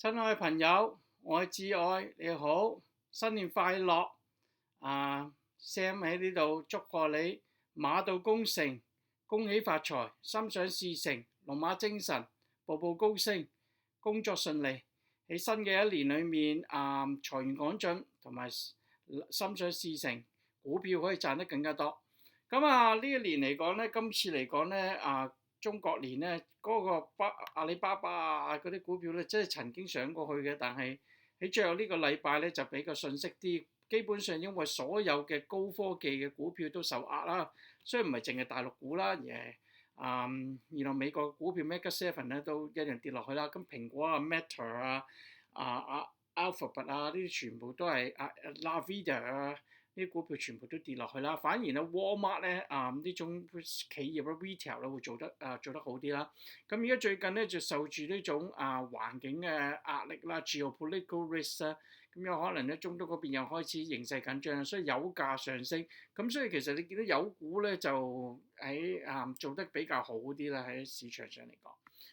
親愛朋友，我係至愛，你好，新年快樂！Sam 喺呢度祝賀你馬到功成，恭喜發財，心想事成，龍馬精神，步步高升，工作順利。喺新嘅一年裏面財源廣進，同埋心想事成，股票可以賺得更加多。咁呢一年嚟講呢，今次嚟講呢中國年咧嗰個阿里巴巴嗰啲股票咧，即係曾經上過去嘅，但係喺最後呢個禮拜咧就比較遜色啲。基本上因為所有嘅高科技嘅股票都受壓啦，雖然唔係淨係大陸股啦，而係然後美國股票 Mega Seven 咧都一樣跌落去啦。咁蘋果Meta Alphabet 呢啲全部都係Nvidia呢啲股票全部都跌落去啦，反而咧 Walmart 咧呢種企業嘅 retail 咧會做得好啲啦。咁而家最近咧就受住呢種環境嘅壓力啦 ，geopolitical risk 啦，咁有可能咧中東嗰邊又開始形勢緊張，所以油價上升。咁所以其實你見到油股咧就喺做得比較好啲啦，喺市場上嚟講。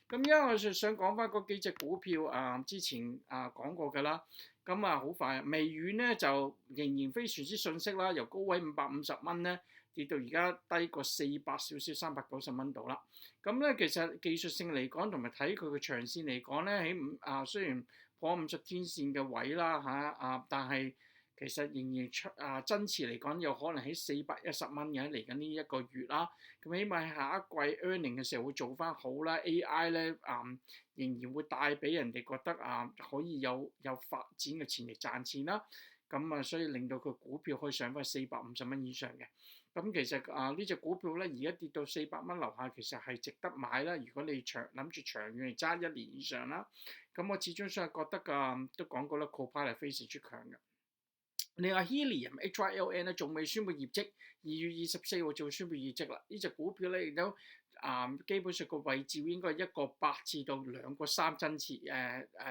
咁而家我就想講翻嗰幾隻股票之前講過㗎啦。咁好快，微軟咧就仍然非常之遜色啦，由高位550蚊咧跌到而家低過400少少390蚊度啦。咁咧其實技術性嚟講，同埋睇佢嘅長線嚟講咧，喺雖然破50天線嘅位啦但係其實仍然增持嚟講，有可能喺410蚊嘅嚟緊呢一個月啦。咁起碼下一季 earning 嘅時候會做翻好啦。AI 咧仍然會帶俾人哋覺得可以有發展嘅潛力賺錢啦。咁所以令到佢股票可以上翻450蚊以上嘅。咁其實呢隻股票咧而家跌到400蚊樓下，其實係值得買啦。如果你諗住長遠嚟揸1年以上啦，咁我始終上係覺得都講過啦 Copilot 係非常之強嘅。另外 Helium HYLN 咧仲未宣布業績，2月24號就宣布業績啦。呢隻股票咧亦都基本上個位置應該係1.8至到2.3增持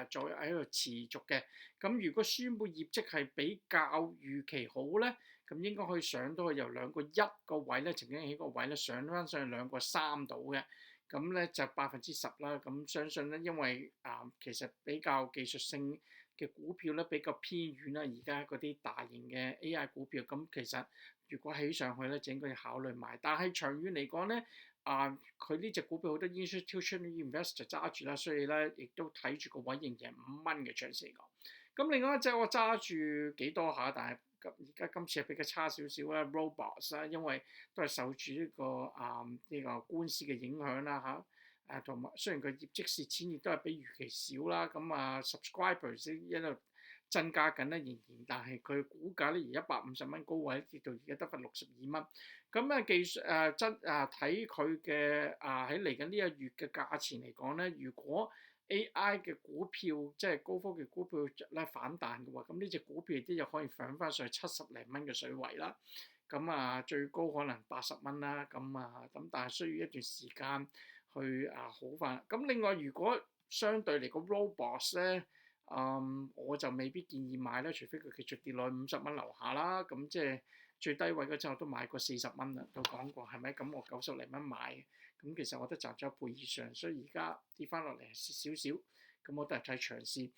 左右喺度持續嘅。咁如果宣布業績係比較預期好咧，咁應該可以上到去由2.1個位咧，曾經喺個位咧上翻上去2.3度嘅。咁咧就10%啦。咁相信咧，因為其實比較技術性嘅股票咧比較偏遠啦，而家嗰啲大型嘅 AI 股票，咁其實如果起上去咧，就應該要考慮買。但係長遠嚟講咧，佢呢隻股票好多 institutional investor 揸住啦，所以咧亦都睇住個位仍然5蚊嘅長線嚟講。咁另外一隻我揸住幾多下，但係而家今次係比較差少少啦 Roblox 啦，因為都係受住呢個官司嘅影響啦同埋雖然佢業績蝕錢，亦都係比預期少啦。咁subscribers 一路增加緊咧，仍然，但係佢股價咧而150蚊高位跌到而家得返62蚊。咁技術睇佢嘅喺嚟緊呢一月嘅價錢嚟講咧，如果 AI 嘅股票即係高科技股票咧反彈嘅話，咁呢隻股票亦都又可以上翻上去70零蚊嘅水位啦。咁最高可能80蚊啦。咁但係需要一段時間去好翻。咁另外如果相對嚟個 Roblox 咧，我就未必建議買啦，除非佢繼續跌落去50蚊樓下啦。咁即係最低位嗰陣我都買過40蚊啦，都講過係咪？咁我90零蚊買嘅，咁其實我都賺咗1倍以上，所以而家跌翻落嚟少少，咁我都係睇長線。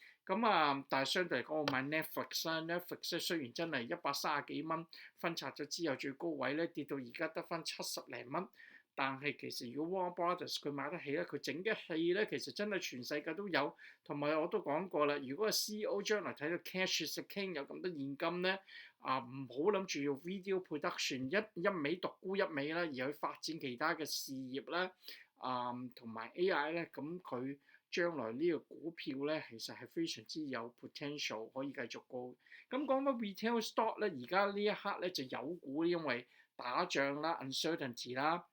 但係相對嚟講，我買 Netflix 啦 ，Netflix 咧雖然真係130幾蚊分拆咗之後最高位咧跌到而家得翻70零蚊。但係其實如果 Warner Brothers 佢買得起咧，佢整嘅戲咧其實真係全世界都有，同埋我都講過啦，如果個 CEO 將來睇到 cash is king 有咁多現金咧，唔好諗住用 video production 一味獨沽一味啦，而去發展其他嘅事業啦，同埋 AI 咧，咁佢將來呢個股票咧其實係非常之有 potential 可以繼續高。咁講翻 retail stock 咧，而家呢一刻咧就有股，因為打仗啦、uncertainty 啦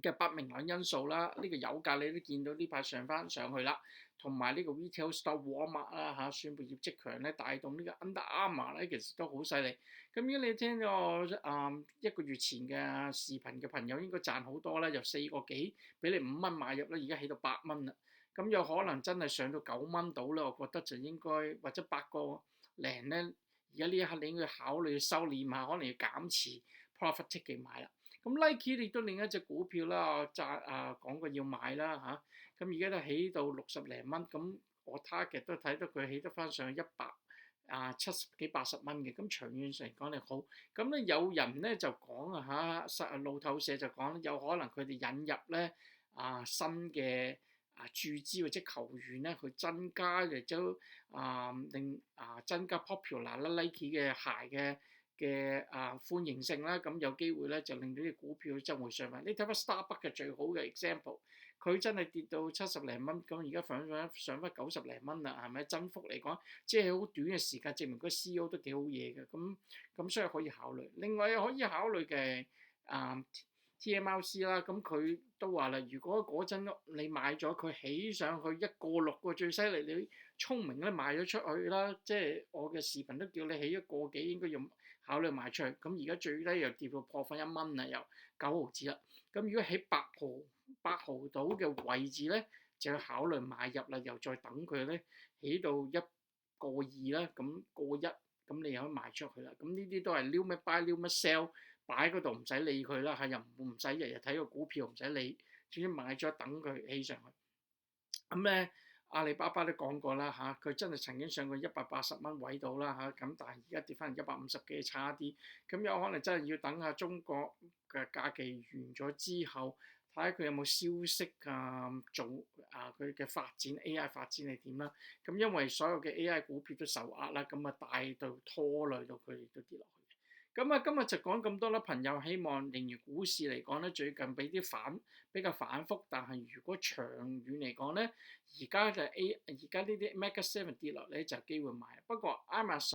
嘅不明朗因素啦，呢個油價你都見到呢排上翻上去啦，同埋呢個 retail store Walmart 啦宣布業績強咧，帶動呢個 Under Armour 咧其實都好犀利。咁如果你聽咗1個月前嘅視頻嘅朋友應該賺好多啦，由4個幾俾你5蚊買入啦，而家起到8蚊啦。咁有可能真係上到9蚊到啦，我覺得就應該或者8個零咧，而家呢一刻你應該考慮收斂下，可能要減持 profit taking 買啦。咁 Nike 亦都另一隻股票啦，講過要買啦咁而家都起到60零蚊，咁我 target 都睇到佢起得翻上70幾80蚊嘅，咁長遠上嚟講你好。咁咧有人咧就講路透社就講咧，有可能佢哋引入咧新嘅注資或者球員咧，去增加亦都增加 popular 啦 Nike 嘅鞋嘅歡迎性啦，咁有機會咧就令到啲股票真會上翻。你睇翻 Starbucks 嘅最好嘅 example，佢真係跌到70零蚊，咁而家上翻90零蚊啦，係咪？增幅嚟講，即係好短嘅時間，證明個 CEO 都幾好嘢嘅，咁所以可以考慮。另外可以考慮嘅TMLC 啦，咁佢都話啦，如果嗰陣你買咗佢起上去1.6個最犀利，你聰明咧賣咗出去啦，即係我嘅視頻都叫你起1.幾個，應該要考慮賣出去。咁而家最低又跌到破翻1蚊啦，又9毫子啦。咁如果喺8毫到嘅位置咧，就要考慮買入啦，又再等佢咧起到1.2啦，咁1.1，咁你又可以賣出去啦。咁呢啲都係撩乜 buy 撩乜 sell。擺嗰度唔使理佢啦，又唔使日日睇個股票，唔使理，總之買咗等佢起上去。咁咧，阿里巴巴都講過啦佢真係曾經上過180蚊位到啦咁但係而家跌翻150幾，差啲。咁有可能真係要等下中國嘅假期完咗之後，睇下佢有冇消息做佢嘅發展 AI 發展係點啦。咁因為所有嘅 AI 股票都受壓啦，咁帶到拖累到佢哋都跌落去。咁今日就講咁多啦，朋友。希望仍然股市嚟講咧，最近比較反覆，但係如果長遠嚟講咧，而家呢啲 Mega 7跌落咧就有機會買。不過 Amazon